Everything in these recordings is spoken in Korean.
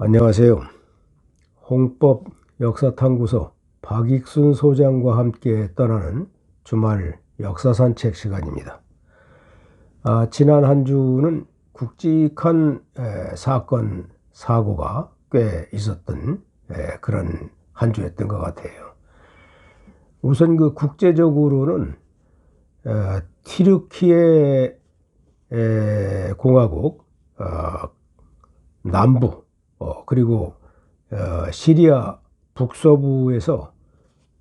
안녕하세요. 홍법 역사탐구소 박익순 소장과 함께 떠나는 주말 역사산책 시간입니다. 지난 한 주는 굵직한 사건, 사고가 꽤 있었던 그런 한 주였던 것 같아요. 우선 그 국제적으로는 티르키예 공화국 남부 그리고 시리아 북서부에서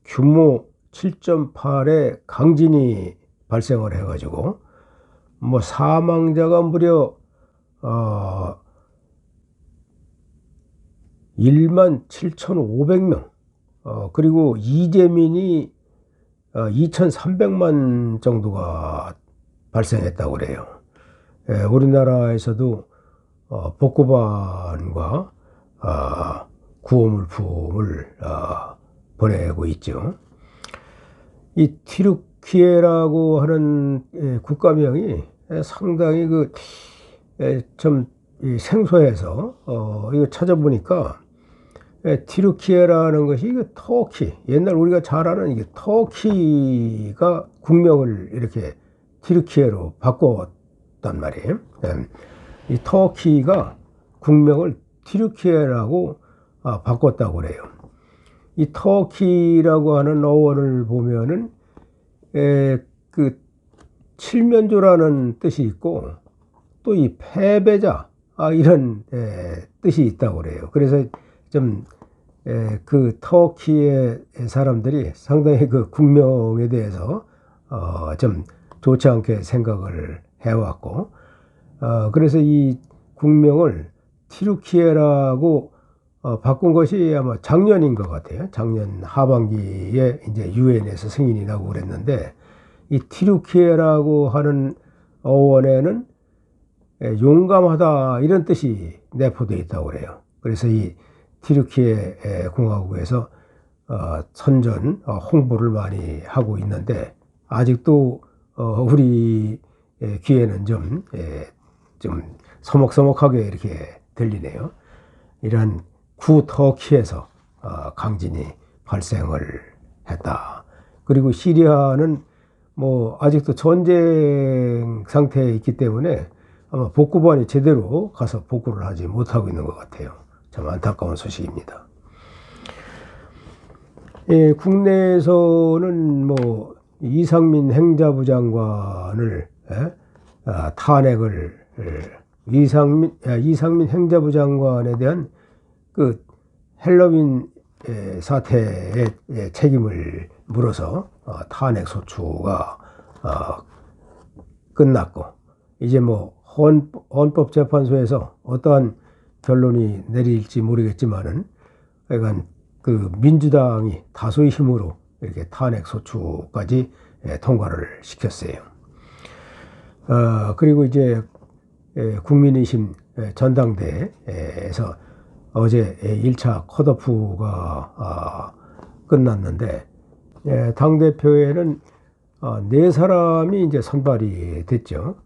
규모 7.8의 강진이 발생을 해가지고 사망자가 무려 17,500명, 그리고 이재민이 2,300만 정도가 발생했다고 그래요. 우리나라에서도 복구반과 구호물품을 보내고 있죠. 이 티르키예라고 하는 국가명이 상당히 좀 생소해서 이거 찾아보니까 티르키예라는 것이 터키, 옛날 우리가 잘 아는 이게 터키가 국명을 이렇게 티르키예로 바꿨단 말이에요. 이 터키가 국명을 티르키예라고 바꿨다고 그래요. 이 터키라고 하는 어원을 보면은 그 칠면조라는 뜻이 있고 또 이 패배자 이런 뜻이 있다고 그래요. 그래서 좀 그 터키의 사람들이 상당히 그 국명에 대해서 좀 좋지 않게 생각을 해왔고, 그래서 이 국명을 티르키예라고 바꾼 것이 아마 작년인 것 같아요. 작년 하반기에 이제 유엔에서 승인이 나고 그랬는데, 이 티르키예라고 하는 어원에는 용감하다 이런 뜻이 내포되어 있다고 그래요. 그래서 이 티르키예 공화국에서 선전 홍보를 많이 하고 있는데, 아직도 우리 귀에는 좀 서먹서먹하게 이렇게 들리네요. 이런 구터키에서 강진이 발생을 했다. 그리고 시리아는 아직도 전쟁 상태에 있기 때문에 아마 복구반이 제대로 가서 복구를 하지 못하고 있는 것 같아요. 참 안타까운 소식입니다. 국내에서는 이상민 행자부 장관을 탄핵을 이상민 행자부 장관에 대한 그 헬로윈 사태의 책임을 물어서 탄핵 소추가 끝났고, 이제 헌법재판소에서 어떠한 결론이 내릴지 모르겠지만은 약간 그 민주당이 다수의 힘으로 이렇게 탄핵 소추까지 통과를 시켰어요. 그리고 이제 국민의힘 전당대회에서 어제 1차 컷오프가 끝났는데, 당대표에는 4사람이 이제 선발이 됐죠.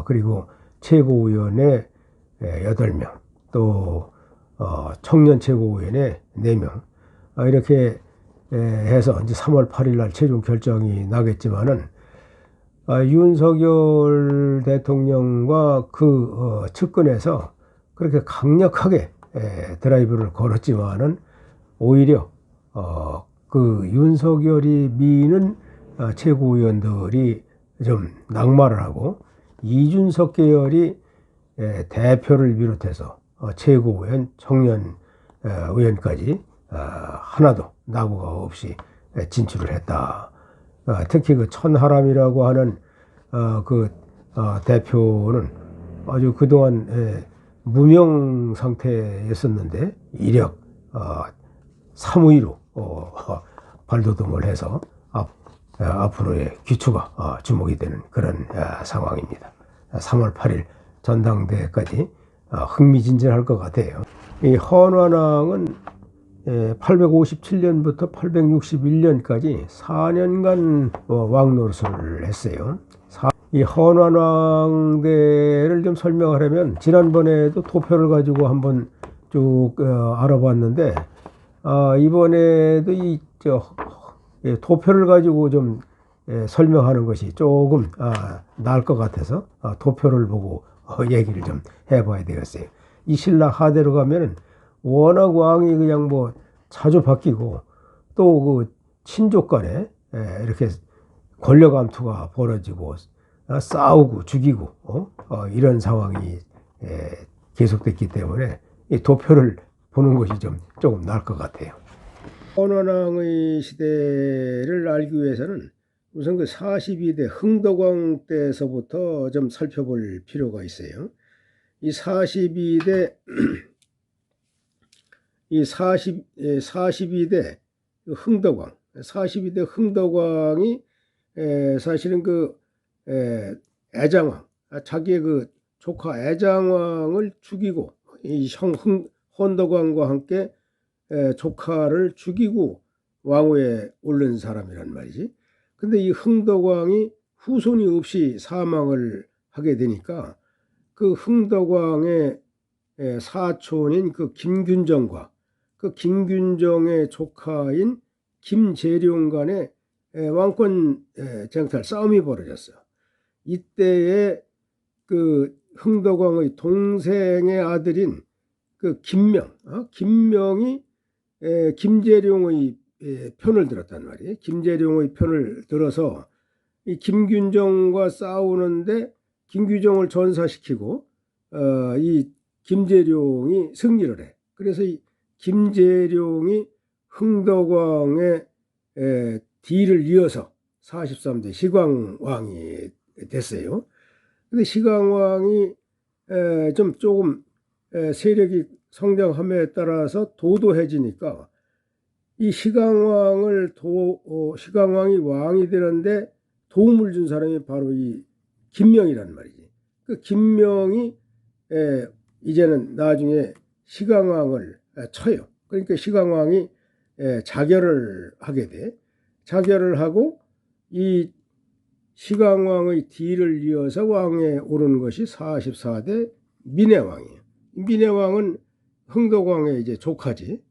그리고 최고위원회 8명, 또 청년 최고위원회 4명, 이렇게 해서 이제 3월 8일 날 최종 결정이 나겠지만은, 윤석열 대통령과 그 측근에서 그렇게 강력하게 드라이브를 걸었지만은 오히려 그 윤석열이 미는 최고위원들이 좀 낙마를 하고, 이준석 계열이 대표를 비롯해서 최고위원, 청년 의원까지 하나도 낙오가 없이 진출을 했다. 특히 그 천하람이라고 하는 대표는 아주 그동안 무명 상태였었는데 이력 사무위로 발돋움을 해서 앞으로의 기초가 주목이 되는 그런 상황입니다. 3월 8일 전당대회까지 흥미진진할 것 같아요. 이 헌완왕은 857년부터 861년까지 4년간 왕노릇을 했어요. 이 헌완왕대를 좀 설명하려면, 지난번에도 도표를 가지고 한번 쭉 알아봤는데 이번에도 도표를 가지고 좀 설명하는 것이 조금 나을 것 같아서 도표를 보고 얘기를 좀 해봐야 되겠어요. 이 신라 하대로 가면은 워낙 왕이 그냥 뭐 자주 바뀌고 또 그 친족 간에 이렇게 권력 암투가 벌어지고 싸우고 죽이고 이런 상황이 계속됐기 때문에 이 도표를 보는 것이 좀 조금 나을 것 같아요. 원원왕의 시대를 알기 위해서는 우선 그 42대 흥덕왕 때서부터 좀 살펴볼 필요가 있어요. 이 42대 이 42대 흥덕왕, 42대 흥덕왕이 사실은 그 애장왕, 자기의 그 조카 애장왕을 죽이고 이 형 헌덕왕과 함께 조카를 죽이고 왕위에 오른 사람이란 말이지. 근데 이 흥덕왕이 후손이 없이 사망을 하게 되니까 그 흥덕왕의 사촌인 그 김균정과 그 김균정의 조카인 김재룡 간의 왕권 쟁탈 싸움이 벌어졌어. 이때에 그 흥덕왕의 동생의 아들인 그 김명이 김재룡의 편을 들었단 말이에요. 김재룡의 편을 들어서 이 김균정과 싸우는데 김균정을 전사시키고 이 김재룡이 승리를 해. 그래서 이 김재룡이 흥덕왕의 뒤를 이어서 43대 시광왕이 됐어요. 근데 시광왕이 조금 세력이 성장함에 따라서 도도해지니까 이 시광왕이 왕이 되는데 도움을 준 사람이 바로 이 김명이란 말이지. 그 김명이 이제는 나중에 시광왕을 쳐요. 그러니까 시광왕이 자결을 하게 돼. 자결을 하고 이 시광왕의 뒤를 이어서 왕에 오르는 것이 44대 민해왕이에요. 민해왕은 흥덕왕의 이제 조카지,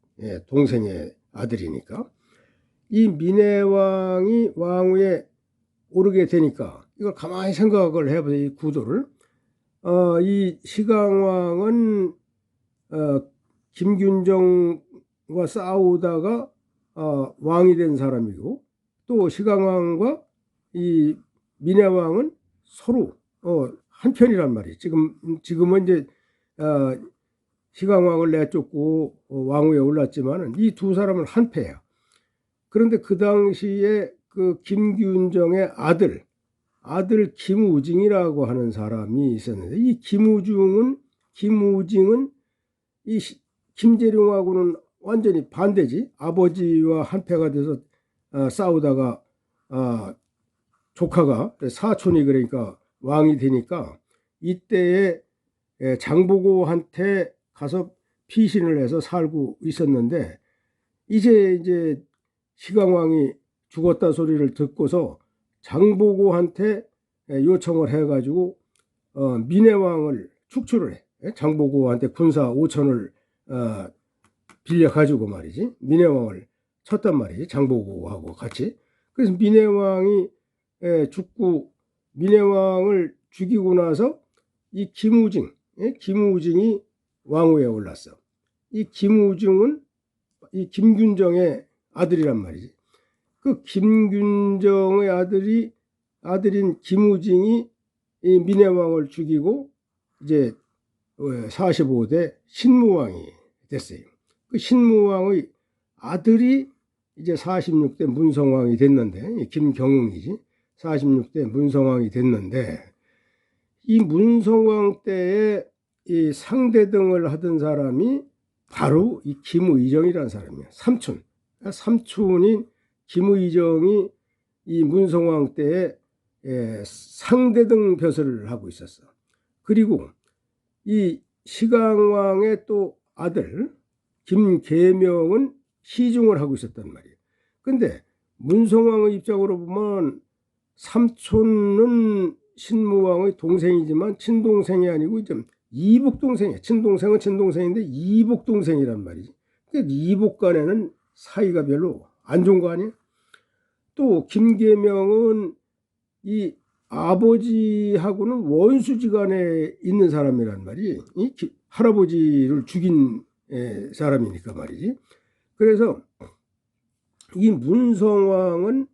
동생의 아들이니까. 이 민해왕이 왕위에 오르게 되니까 이걸 가만히 생각을 해보세요. 이 구도를. 이 시광왕은 김균정과 싸우다가 왕이 된 사람이고, 또 시광왕과 이 민해왕은 서로 한편이란 말이에요. 지금은 이제 시광왕을 내쫓고 왕위에 올랐지만은 이 두 사람은 한패야. 그런데 그 당시에 그 김균정의 아들 김우징이라고 하는 사람이 있었는데, 이 김우징은 이 김재룡하고는 완전히 반대지. 아버지와 한패가 돼서 싸우다가 조카가 사촌이 그러니까 왕이 되니까 이때에 장보고한테 가서 피신을 해서 살고 있었는데, 이제 시광왕이 죽었다 소리를 듣고서 장보고한테 요청을 해가지고 민해왕을 축출을 해. 장보고한테 군사 5천을 빌려가지고 말이지, 민해왕을 쳤단 말이지, 장보고하고 같이. 그래서 민해왕이 죽고, 민해왕을 죽이고 나서 이 김우징이 왕위에 올랐어. 이 김우징은 이 김균정의 아들이란 말이지. 그 김균정의 아들인 김우징이 이 민해왕을 죽이고 이제 45대 신무왕이 됐어요. 그 신무왕의 아들이 이제 46대 문성왕이 됐는데, 김경웅이지. 46대 문성왕이 됐는데, 이 문성왕 때에 이 상대등을 하던 사람이 바로 이 김의정이라는 사람이야. 삼촌인 김의정이 이 문성왕 때에 상대등 벼슬을 하고 있었어. 그리고 이 시광왕의 또 아들 김계명은 시중을 하고 있었단 말이에요. 근데 문성왕의 입장으로 보면 삼촌은 신무왕의 동생이지만 친동생이 아니고 좀 이복 동생이야. 친동생은 친동생인데 이복 동생이란 말이지. 그러니까 이복 간에는 사이가 별로 안 좋은 거 아니야? 또 김계명은 이 아버지하고는 원수지간에 있는 사람이란 말이, 이 할아버지를 죽인 사람이니까 말이지. 그래서 이 문성왕은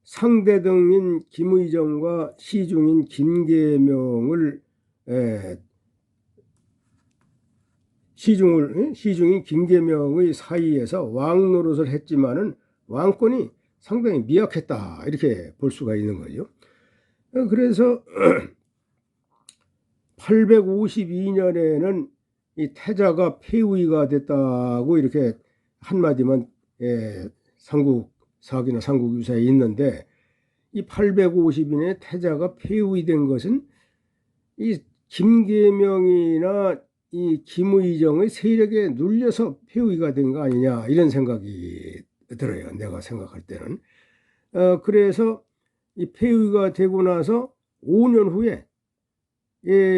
상대등인 김의정과 시중인 김계명을 시중인 김계명의 사이에서 왕 노릇을 했지만은 왕권이 상당히 미약했다, 이렇게 볼 수가 있는 거죠. 그래서 852년에는 이 태자가 폐위가 됐다고 이렇게 한마디만 삼국사기나 삼국유사에 있는데, 이 852년에 태자가 폐위된 것은 이 김계명이나 이 김의정의 세력에 눌려서 폐위가 된 거 아니냐, 이런 생각이 들어요. 내가 생각할 때는. 그래서 이 폐위가 되고 나서 5년 후에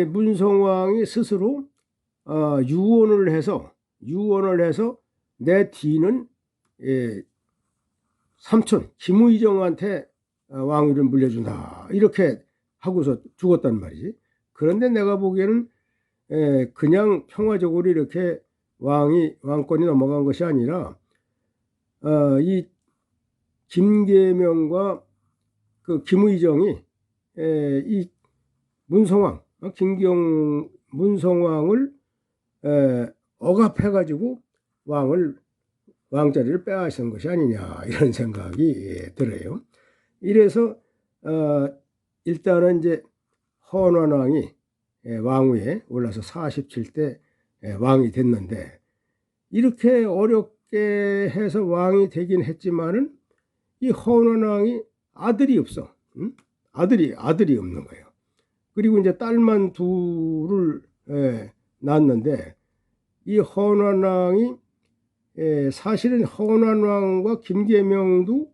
문성왕이 스스로 유언을 해서 내 뒤는 삼촌 김의정한테 왕위를 물려준다, 이렇게 하고서 죽었단 말이지. 그런데 내가 보기에는 그냥 평화적으로 이렇게 왕권이 넘어간 것이 아니라 이 김계명과 그 김의정이 이 문성왕을 억압해가지고 왕자리를 빼앗은 것이 아니냐, 이런 생각이 들어요. 이래서 일단은 이제 헌원왕이 왕위에 올라서 47대 왕이 됐는데, 이렇게 어렵게 해서 왕이 되긴 했지만은 이 헌원왕이 아들이 없어. 응? 아들이 없는 거예요. 그리고 이제 딸만 둘을 낳았는데, 이 헌원왕이 사실은 헌원왕과 김계명도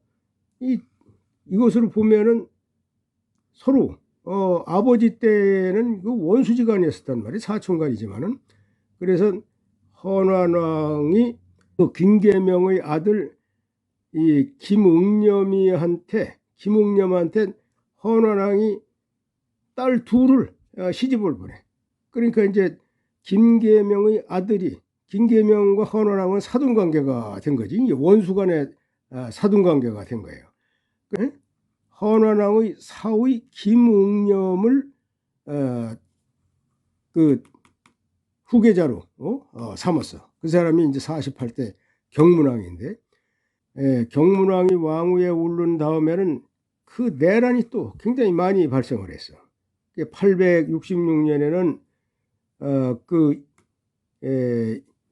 이것으로 보면은 서로 아버지 때는 그 원수지간이었단 말이에요. 사촌간이지만은. 그래서 헌원왕이 그 김계명의 아들 이 김응념한테 헌원왕이 딸 둘을 시집을 보내. 그러니까 이제 김계명의 아들이, 김계명과 헌원왕은 사돈관계가 된 거지. 원수간의 사돈관계가 된 거예요. 헌원왕의 사위 김응념을 그 후계자로 삼았어. 그 사람이 이제 48대 경문왕인데, 경문왕이 왕위에 오른 다음에는 그 내란이 또 굉장히 많이 발생을 했어. 866년에는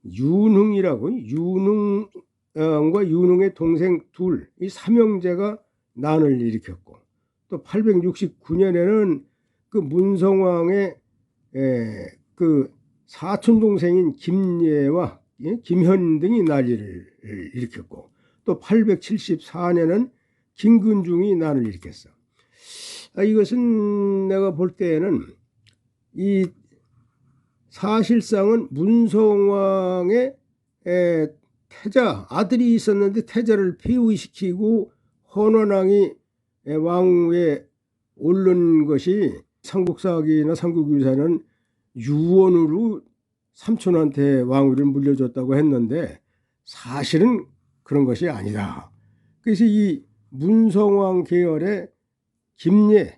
윤흥이라고, 윤흥과 윤흥의 동생 둘, 이 삼형제가 난을 일으켰고, 또 869년에는 그 문성왕의 그 사촌 동생인 김예와 김현 등이 난리를 일으켰고, 또 874년에는 김근중이 난을 일으켰어. 이것은 내가 볼 때에는 이 사실상은 문성왕의 태자, 아들이 있었는데 태자를 폐위시키고 헌원왕이 왕위에 오른 것이, 삼국사기나 삼국유사는 유언으로 삼촌한테 왕위를 물려줬다고 했는데 사실은 그런 것이 아니다. 그래서 이 문성왕 계열의 김예,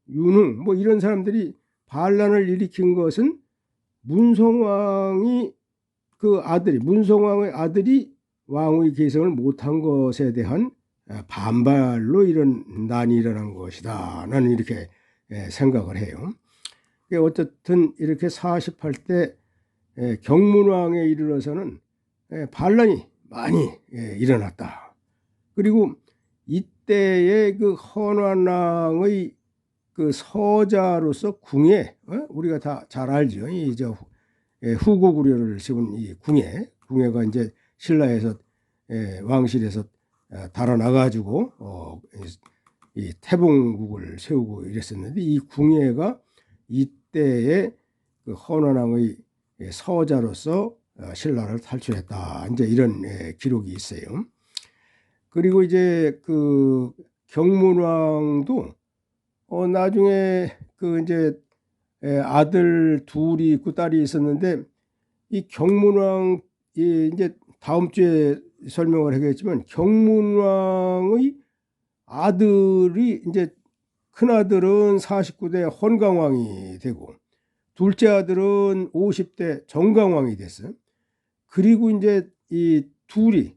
윤흥 뭐 이런 사람들이 반란을 일으킨 것은 문성왕의 아들이 왕의 계승을 못한 것에 대한 반발로 이런 난이 일어난 것이다, 나는 이렇게 생각을 해요. 어쨌든 이렇게 48대 경문왕에 이르러서는 반란이 많이 일어났다. 그리고 이때의 그 헌원왕의 그 서자로서 궁예, 우리가 다 잘 알죠. 후고구려를 세운 이 궁예가 이제 신라에서 왕실에서 달아나가지고 이 태봉국을 세우고 이랬었는데, 이 궁예가 이때 이때의 그 헌원왕의 서자로서 신라를 탈출했다. 이제 이런 기록이 있어요. 그리고 이제 그 경문왕도 나중에 그 이제 아들 둘이 있고 딸이 있었는데, 이 경문왕 이제 다음 주에 설명을 하겠지만, 경문왕의 아들이 이제 큰 아들은 49대 헌강왕이 되고, 둘째 아들은 50대 정강왕이 됐어요. 그리고 이제 이 둘이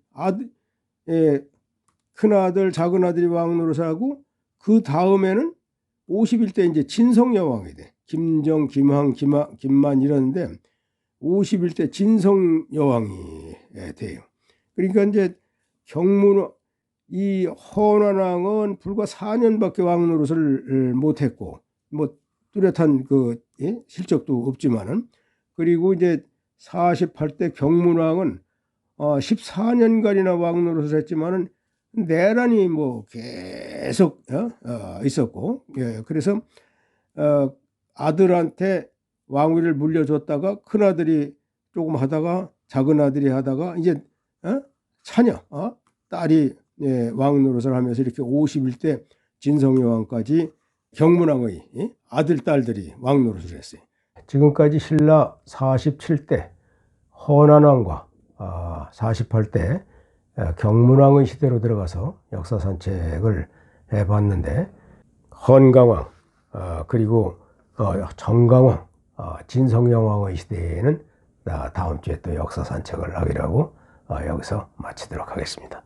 큰 아들, 작은 아들이 왕 노릇하고, 그 다음에는 51대 이제 진성여왕이 돼. 김정, 김황, 김만 이러는데 51대 진성여왕이 돼요. 그러니까 이제 이 헌원왕은 불과 4년밖에 왕 노릇을 못했고, 뭐 뚜렷한 그 실적도 없지만은, 그리고 이제 48대 경문왕은 14년간이나 왕 노릇을 했지만은 내란이 뭐 계속 있었고, 그래서 아들한테 왕위를 물려줬다가 큰 아들이 조금 하다가 작은 아들이 하다가 이제 차녀 딸이 왕 노릇을 하면서 이렇게 51대 진성여왕까지 경문왕의 아들 딸들이 왕 노릇을 했어요. 지금까지 신라 47대 헌안왕과 48대 경문왕의 시대로 들어가서 역사 산책을 해봤는데, 헌강왕 그리고 정강왕, 진성여왕의 시대에는 다음 주에 또 역사 산책을 하기로 하고 여기서 마치도록 하겠습니다.